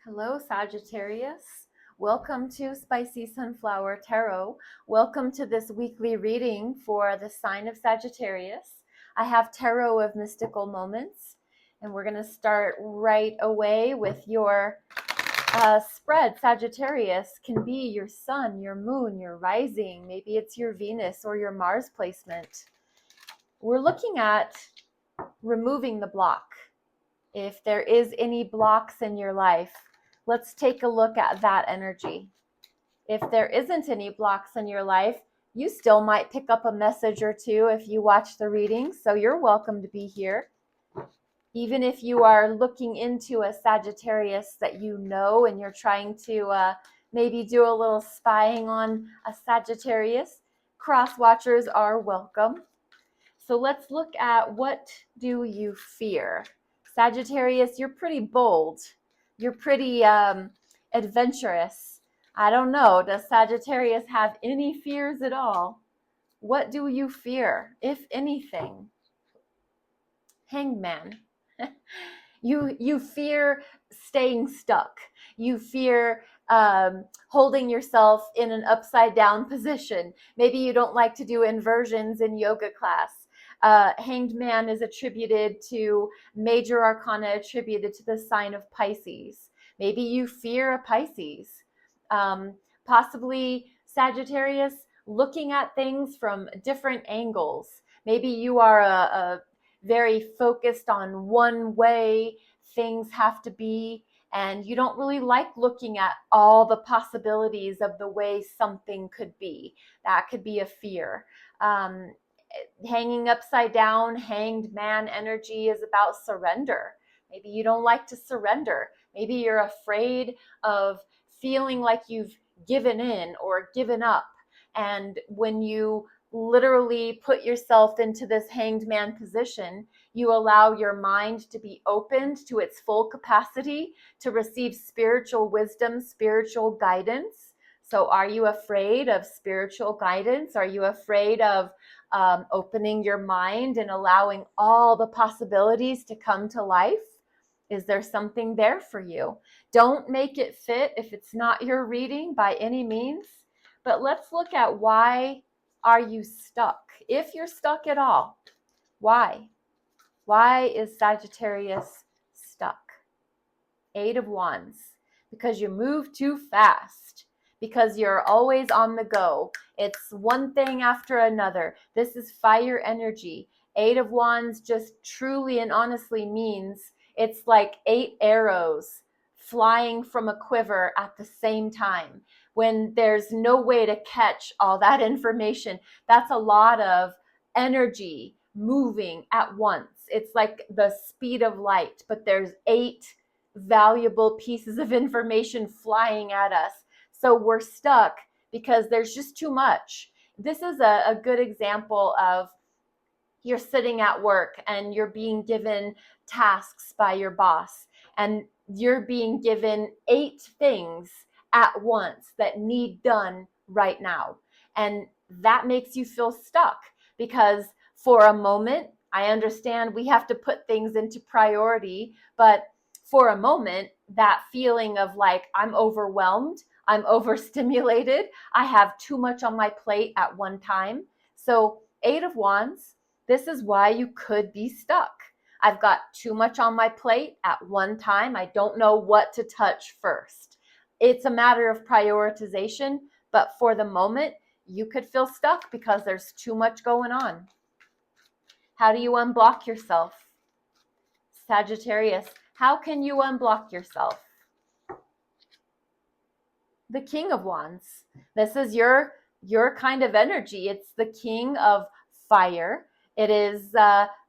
Hello, Sagittarius. Welcome to Spicy Sunflower Tarot. Welcome to this weekly reading for the sign of Sagittarius. I have Tarot of Mystical Moments, and we're going to start right away with your spread. Sagittarius can be your sun, your moon, your rising. Maybe it's your Venus or your Mars placement. We're looking at removing the block. If there is any blocks in your life, let's take a look at that energy. If there isn't any blocks in your life, you still might pick up a message or two if you watch the reading, so you're welcome to be here. Even if you are looking into a Sagittarius that you know and you're trying to maybe do a little spying on a Sagittarius, cross watchers are welcome. So let's look at, what do you fear? Sagittarius, you're pretty bold. You're pretty adventurous. I don't know. Does Sagittarius have any fears at all? What do you fear, if anything? Hanged Man. You fear staying stuck. You fear holding yourself in an upside down position. Maybe you don't like to do inversions in yoga class. Hanged Man is attributed to major arcana, attributed to the sign of Pisces. Maybe you fear a Pisces. Possibly Sagittarius, looking at things from different angles. Maybe you are a very focused on one way things have to be, and you don't really like looking at all the possibilities of the way something could be. That could be a fear. Hanging upside down, hanged man energy is about surrender. Maybe you don't like to surrender. Maybe you're afraid of feeling like you've given in or given up. And when you literally put yourself into this hanged man position, you allow your mind to be opened to its full capacity to receive spiritual wisdom, spiritual guidance. So are you afraid of spiritual guidance? Are you afraid of opening your mind and allowing all the possibilities to come to life? Is there something there for you? Don't make it fit if it's not your reading by any means, but let's look at, why are you stuck? If you're stuck at all, why? Why is Sagittarius stuck? Eight of Wands. Because you move too fast. Because you're always on the go. It's one thing after another. This is fire energy. Eight of Wands just truly and honestly means it's like 8 arrows flying from a quiver at the same time. When there's no way to catch all that information, that's a lot of energy moving at once. It's like the speed of light, but there's 8 valuable pieces of information flying at us. So we're stuck because there's just too much. This is a good example of, you're sitting at work and you're being given tasks by your boss, and you're being given 8 things at once that need done right now. And that makes you feel stuck, because for a moment, I understand we have to put things into priority, but for a moment, that feeling of like, I'm overwhelmed, I'm overstimulated, I have too much on my plate at one time. So 8 of Wands, this is why you could be stuck. I've got too much on my plate at one time. I don't know what to touch first. It's a matter of prioritization, but for the moment, you could feel stuck because there's too much going on. How do you unblock yourself? Sagittarius, how can you unblock yourself? The King of Wands. This is your kind of energy. It's the King of Fire. It is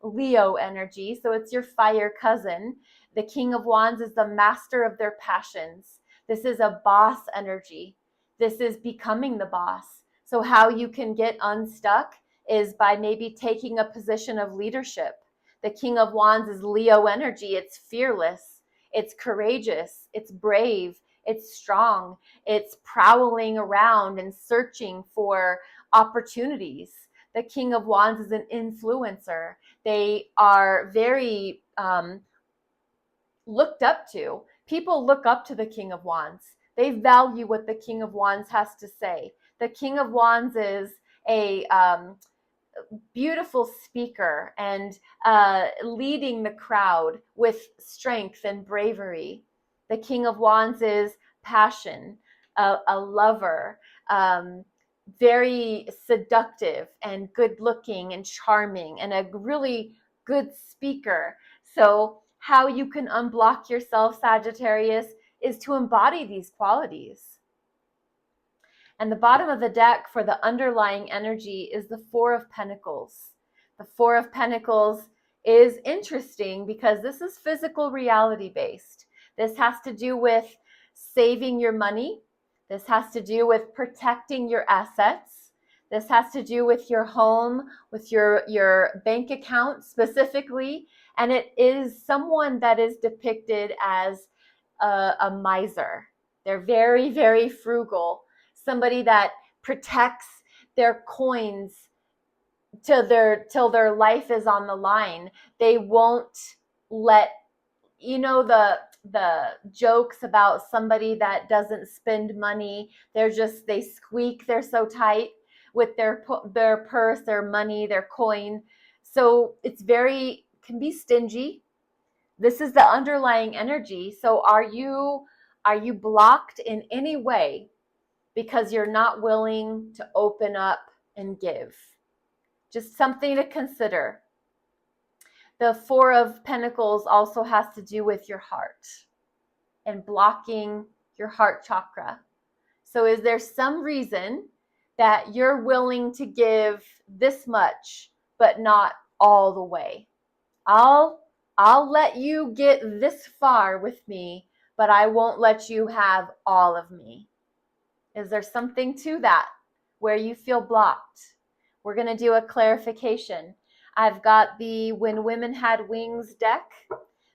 Leo energy, so it's your fire cousin. The King of Wands is the master of their passions. This is a boss energy. This is becoming the boss. So how you can get unstuck is by maybe taking a position of leadership. The King of Wands is Leo energy. It's fearless. It's courageous. It's brave. It's strong. It's prowling around and searching for opportunities. The King of Wands is an influencer. They are very looked up to. People look up to the King of Wands. They value what the King of Wands has to say. The King of Wands is a beautiful speaker and leading the crowd with strength and bravery. The King of Wands is passion, a lover, very seductive and good looking and charming, and a really good speaker. So how you can unblock yourself, Sagittarius, is to embody these qualities. And the bottom of the deck for the underlying energy is the Four of Pentacles. The Four of Pentacles is interesting because this is physical reality based. This has to do with saving your money. This has to do with protecting your assets. This has to do with your home, with your bank account specifically. And it is someone that is depicted as a miser. They're very, very frugal. Somebody that protects their coins till their life is on the line. They won't let, you know, the jokes about somebody that doesn't spend money. They squeak. They're so tight with their purse, their money, their coin. So can be stingy. This is the underlying energy. So are you blocked in any way because you're not willing to open up and give? Just something to consider. The Four of Pentacles also has to do with your heart and blocking your heart chakra. So is there some reason that you're willing to give this much, but not all the way? I'll let you get this far with me, but I won't let you have all of me. Is there something to that where you feel blocked? We're going to do a clarification. I've got the When Women Had Wings deck.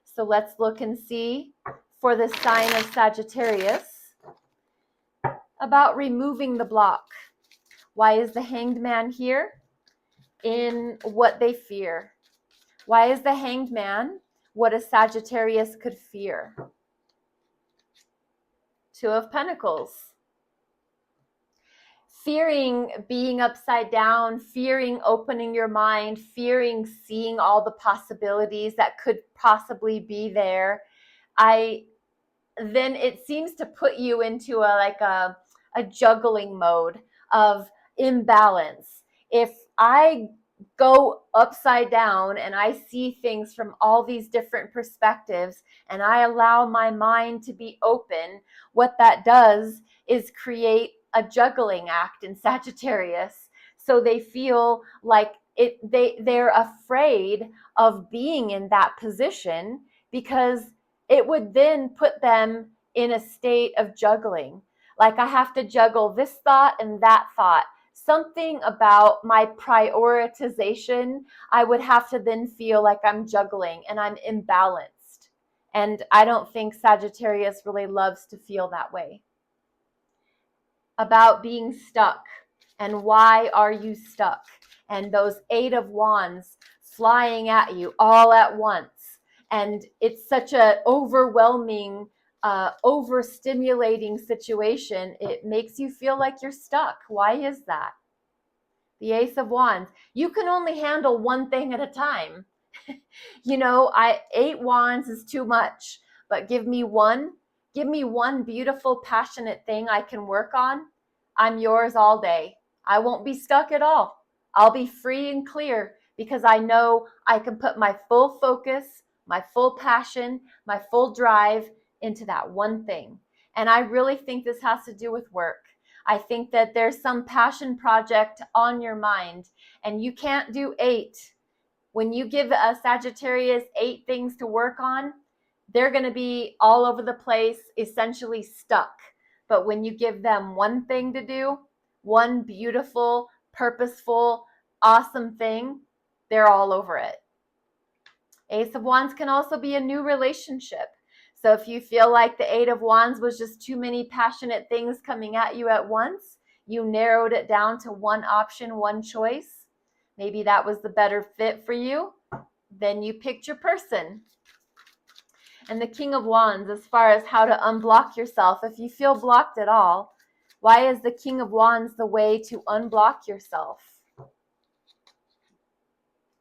So let's look and see for the sign of Sagittarius about removing the block. Why is the Hanged Man here? In what they fear. Why is the Hanged Man what a Sagittarius could fear? Two of Pentacles. Fearing being upside down, fearing opening your mind, fearing seeing all the possibilities that could possibly be there. Then it seems to put you into a juggling mode of imbalance. If I go upside down and I see things from all these different perspectives and I allow my mind to be open, what that does is create a juggling act in Sagittarius. So they feel like they're afraid of being in that position because it would then put them in a state of juggling. Like I have to juggle this thought and that thought. Something about my prioritization, I would have to then feel like I'm juggling and I'm imbalanced. And I don't think Sagittarius really loves to feel that way. About being stuck and why are you stuck? And those Eight of Wands flying at you all at once. And it's such an overwhelming, overstimulating situation. It makes you feel like you're stuck. Why is that? The Ace of Wands. You can only handle one thing at a time. You know, 8 wands is too much, but give me one beautiful, passionate thing I can work on. I'm yours all day. I won't be stuck at all. I'll be free and clear because I know I can put my full focus, my full passion, my full drive into that one thing. And I really think this has to do with work. I think that there's some passion project on your mind and you can't do 8. When you give a Sagittarius 8 things to work on, they're going to be all over the place, essentially stuck. But when you give them one thing to do, one beautiful, purposeful, awesome thing, they're all over it. Ace of Wands can also be a new relationship. So if you feel like the 8 of Wands was just too many passionate things coming at you at once, you narrowed it down to one option, one choice. Maybe that was the better fit for you. Then you picked your person. And the King of Wands, as far as how to unblock yourself, if you feel blocked at all, why is the King of Wands the way to unblock yourself?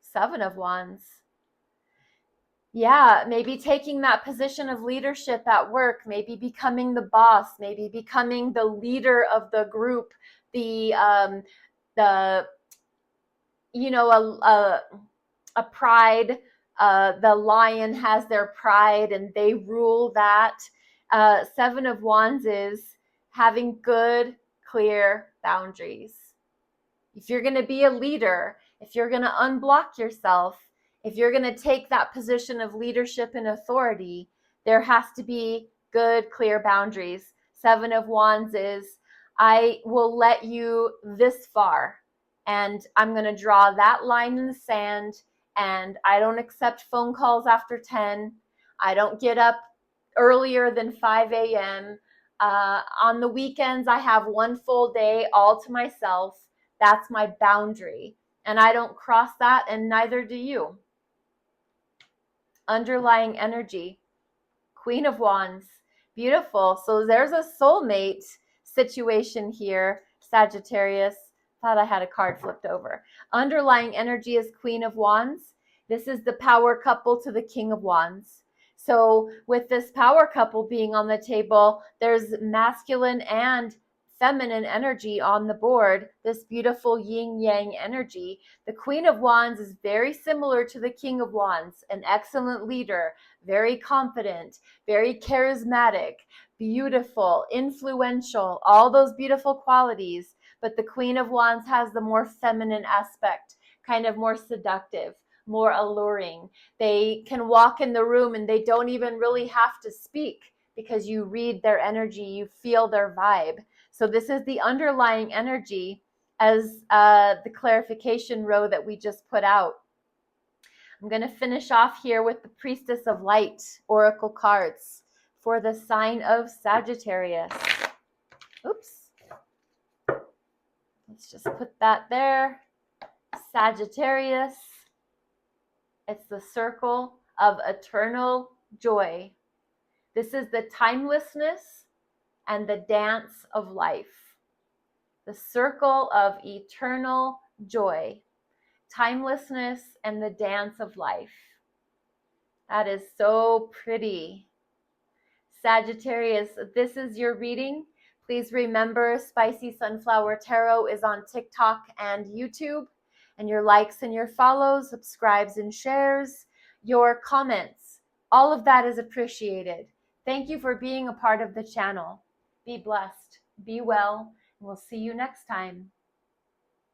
Seven of Wands. Yeah, maybe taking that position of leadership at work, maybe becoming the boss, maybe becoming the leader of the group, the a pride. The lion has their pride and they rule that. Seven of Wands is having good, clear boundaries. If you're going to be a leader, if you're going to unblock yourself, if you're going to take that position of leadership and authority, there has to be good, clear boundaries. Seven of Wands is, I will let you this far, and I'm going to draw that line in the sand, and I don't accept phone calls after 10. I don't get up earlier than 5 a.m. On the weekends, I have one full day all to myself. That's my boundary. And I don't cross that, and neither do you. Underlying energy. Queen of Wands. Beautiful. So there's a soulmate situation here, Sagittarius. Thought I had a card flipped over. Underlying energy is Queen of Wands. This is the power couple to the King of Wands. So with this power couple being on the table, there's masculine and feminine energy on the board, this beautiful yin yang energy. The Queen of Wands is very similar to the King of Wands, an excellent leader, very confident, very charismatic, beautiful, influential, all those beautiful qualities. But the Queen of Wands has the more feminine aspect, kind of more seductive, more alluring. They can walk in the room and they don't even really have to speak because you read their energy, you feel their vibe. So this is the underlying energy as the clarification row that we just put out. I'm going to finish off here with the Priestess of Light oracle cards for the sign of Sagittarius. Oops. Let's just put that there. Sagittarius. It's the circle of eternal joy. This is the timelessness and the dance of life. The circle of eternal joy, timelessness, and the dance of life. That is so pretty. Sagittarius, this is your reading. Please remember Spicy Sunflower Tarot is on TikTok and YouTube. And your likes and your follows, subscribes and shares, your comments, all of that is appreciated. Thank you for being a part of the channel. Be blessed, be well, and we'll see you next time.